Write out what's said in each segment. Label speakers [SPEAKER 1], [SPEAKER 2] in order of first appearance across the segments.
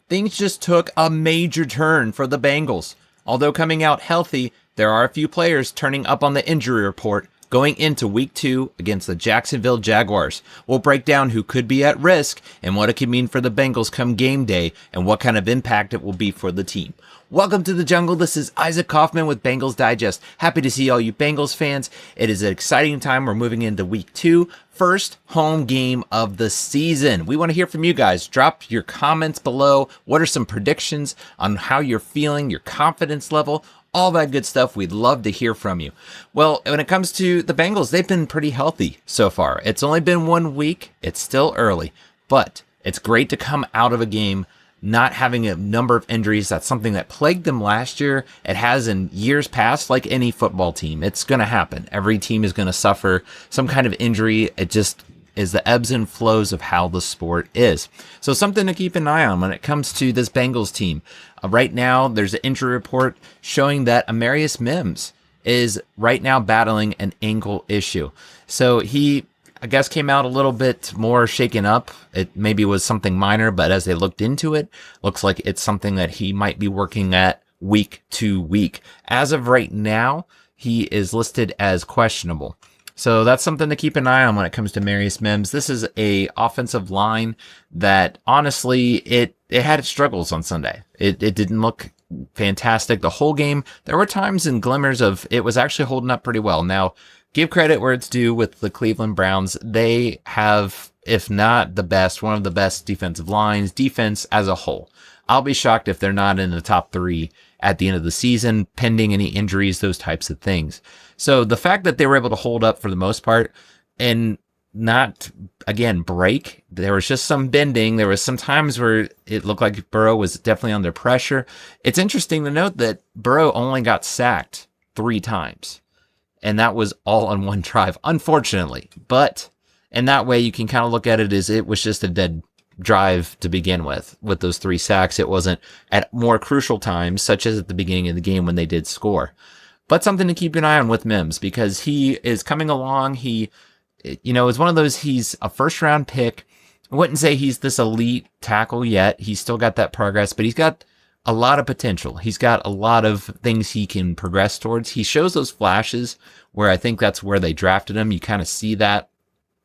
[SPEAKER 1] things just took a major turn for the Bengals. Although coming out healthy, there are a few players turning up on the injury report going into Week 2 against the Jacksonville Jaguars. We'll break down who could be at risk and what it could mean for the Bengals come game day and what kind of impact it will be for the team. Welcome to the jungle. This is Isaac Coffman with Bengals Digest. Happy to see all you Bengals fans. It is an exciting time. We're moving into Week 2. First home game of the season. We want to hear from you guys. Drop your comments below. What are some predictions on how you're feeling, your confidence level, all that good stuff? We'd love to hear from you. Well, when it comes to the Bengals, they've been pretty healthy so far. It's only been 1 week. It's still early, but it's great to come out of a game not having a number of injuries. That's something that plagued them last year. It has in years past, like any football team. It's going to happen. Every team is going to suffer some kind of injury. It just is the ebbs and flows of how the sport is. So something to keep an eye on when it comes to this Bengals team. Right now, there's an injury report showing that Amarius Mims is right now battling an ankle issue. So he, I guess, came out a little bit more shaken up. It maybe was something minor, but as they looked into it, looks like it's something that he might be working at week to week. As of right now, he is listed as questionable. So that's something to keep an eye on when it comes to Amarius Mims. This is a offensive line that honestly, it had its struggles on Sunday. It didn't look fantastic the whole game. There were times and glimmers of it was actually holding up pretty well. Now, give credit where it's due with the Cleveland Browns. They have, if not the best, one of the best defensive lines, defense as a whole. I'll be shocked if they're not in the top 3 at the end of the season, pending any injuries, those types of things. So the fact that they were able to hold up for the most part and not, again, break, there was just some bending. There was some times where it looked like Burrow was definitely under pressure. It's interesting to note that Burrow only got sacked 3 times. And that was all on one drive, unfortunately. But in that way, you can kind of look at it as it was just a dead drive to begin with those 3 sacks. It wasn't at more crucial times, such as at the beginning of the game when they did score. But something to keep an eye on with Mims, because he is coming along. He, is one of those, he's a first-round pick. I wouldn't say he's this elite tackle yet. He's still got that progress, but he's got a lot of potential. He's got a lot of things he can progress towards. He shows those flashes where I think that's where they drafted him. You kind of see that,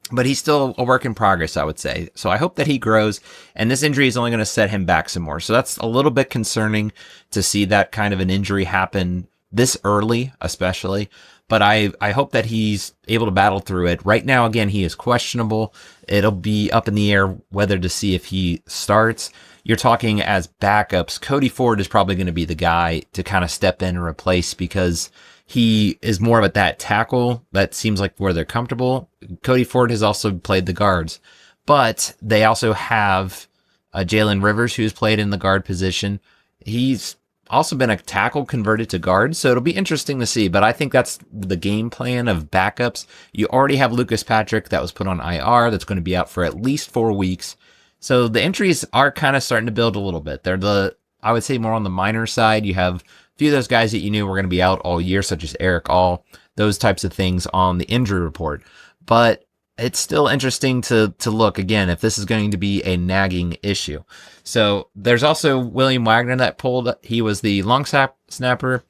[SPEAKER 1] but he's still a work in progress, I would say. So I hope that he grows, and this injury is only going to set him back some more. So that's a little bit concerning to see that kind of an injury happen this early, especially. But I hope that he's able to battle through it. Right now, again, he is questionable. It'll be up in the air whether to see if he starts. You're talking as backups. Cody Ford is probably going to be the guy to kind of step in and replace, because he is more of that tackle. That seems like where they're comfortable. Cody Ford has also played the guards, but they also have Jalen Rivers, who's played in the guard position. He's also been a tackle converted to guard, so it'll be interesting to see. But I think that's the game plan of backups. You already have Lucas Patrick that was put on IR, that's going to be out for at least 4 weeks. So the injuries are kind of starting to build a little bit. They're I would say, more on the minor side. You have a few of those guys that you knew were going to be out all year, such as Eric All, those types of things on the injury report. But it's still interesting to look, again, if this is going to be a nagging issue. So there's also William Wagner that pulled. He was the long snapper.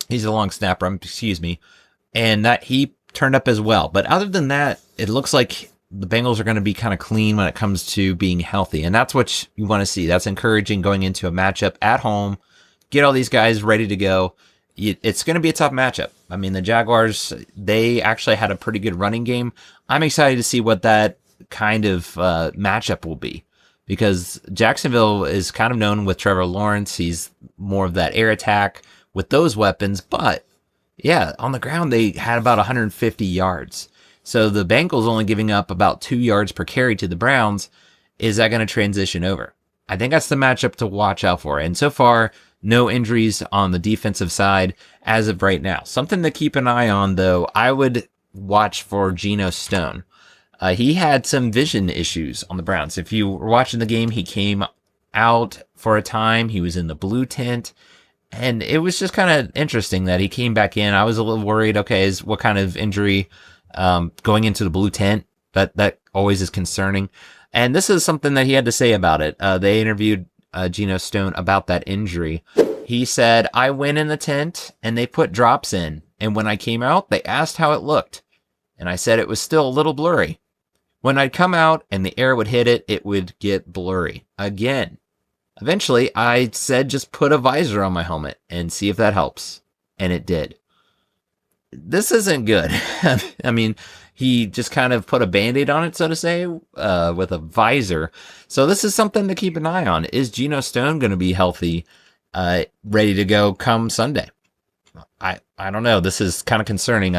[SPEAKER 1] He's a long snapper, excuse me. And that he turned up as well. But other than that, it looks like the Bengals are going to be kind of clean when it comes to being healthy. And that's what you want to see. That's encouraging going into a matchup at home. Get all these guys ready to go. It's going to be a tough matchup. I mean, the Jaguars, they actually had a pretty good running game. I'm excited to see what that kind of matchup will be, because Jacksonville is kind of known with Trevor Lawrence. He's more of that air attack with those weapons. But, yeah, on the ground, they had about 150 yards. So the Bengals only giving up about 2 yards per carry to the Browns. Is that going to transition over? I think that's the matchup to watch out for. And so far, no injuries on the defensive side as of right now. Something to keep an eye on, though, I would watch for Geno Stone. He had some vision issues on the Browns. If you were watching the game, he came out for a time. He was in the blue tent. And it was just kind of interesting that he came back in. I was a little worried, okay, what kind of injury going into the blue tent? That always is concerning. And this is something that he had to say about it. They interviewed Geno Stone about that injury. He said, I went in the tent and they put drops in. And when I came out, they asked how it looked. And I said it was still a little blurry. When I'd come out and the air would hit it, it would get blurry again. Eventually, I said just put a visor on my helmet and see if that helps. And it did. This isn't good. I mean, he just kind of put a Band-Aid on it, so to say, with a visor. So this is something to keep an eye on. Is Geno Stone going to be healthy, ready to go come Sunday? I don't know. This is kind of concerning.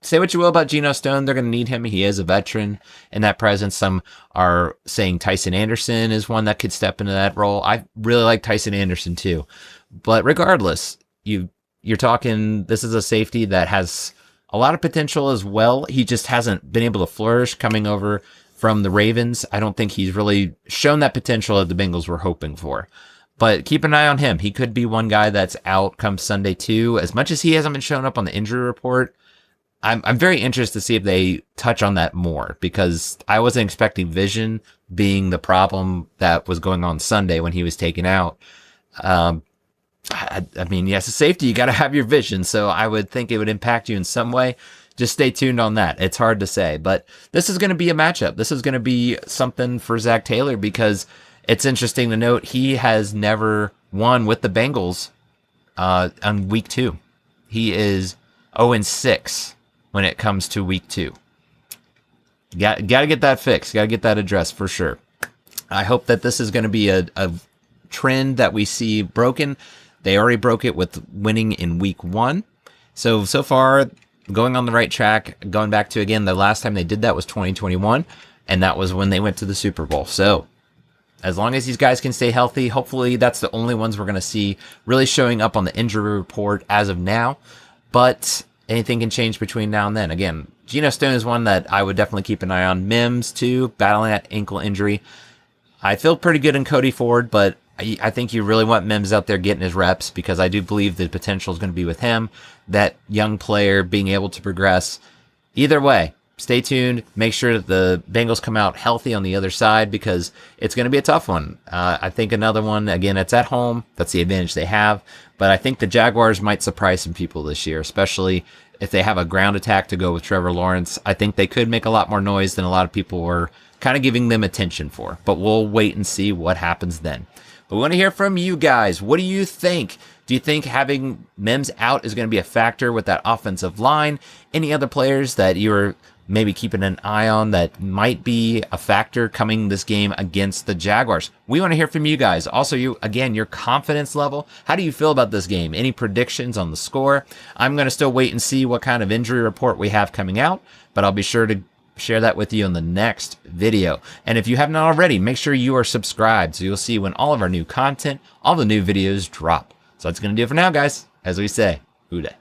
[SPEAKER 1] Say what you will about Geno Stone. They're going to need him. He is a veteran in that presence. Some are saying Tyson Anderson is one that could step into that role. I really like Tyson Anderson too. But regardless, you're talking, this is a safety that has a lot of potential as well. He just hasn't been able to flourish coming over from the Ravens. I don't think he's really shown that potential that the Bengals were hoping for. But keep an eye on him. He could be one guy that's out come Sunday too. As much as he hasn't been shown up on the injury report, I'm very interested to see if they touch on that more, because I wasn't expecting vision being the problem that was going on Sunday when he was taken out. I mean, yes, a safety, you got to have your vision. So I would think it would impact you in some way. Just stay tuned on that. It's hard to say, but this is going to be a matchup. This is going to be something for Zach Taylor, because it's interesting to note he has never won with the Bengals on week 2. He is 0-6 when it comes to week 2. Got to get that fixed. Got to get that addressed for sure. I hope that this is going to be a trend that we see broken. They already broke it with winning in week 1. So far, going on the right track. Going back to, again, the last time they did that was 2021, and that was when they went to the Super Bowl. So as long as these guys can stay healthy, hopefully that's the only ones we're going to see really showing up on the injury report as of now. But anything can change between now and then. Again, Geno Stone is one that I would definitely keep an eye on. Mims, too, battling that ankle injury. I feel pretty good in Cody Ford, but I think you really want Mims out there getting his reps, because I do believe the potential is going to be with him, that young player being able to progress. Either way, stay tuned. Make sure that the Bengals come out healthy on the other side, because it's going to be a tough one. I think another one, again, it's at home. That's the advantage they have. But I think the Jaguars might surprise some people this year, especially if they have a ground attack to go with Trevor Lawrence. I think they could make a lot more noise than a lot of people were kind of giving them attention for. But we'll wait and see what happens then. But we want to hear from you guys. What do you think? Do you think having Mims out is going to be a factor with that offensive line? Any other players that you're maybe keeping an eye on that might be a factor coming this game against the Jaguars? We want to hear from you guys. Also, your confidence level. How do you feel about this game? Any predictions on the score? I'm going to still wait and see what kind of injury report we have coming out, but I'll be sure to share that with you in the next video. And if you haven't already, make sure you are subscribed so you'll see when all of our new content, all the new videos drop. So that's going to do it for now, guys. As we say, Hoo day.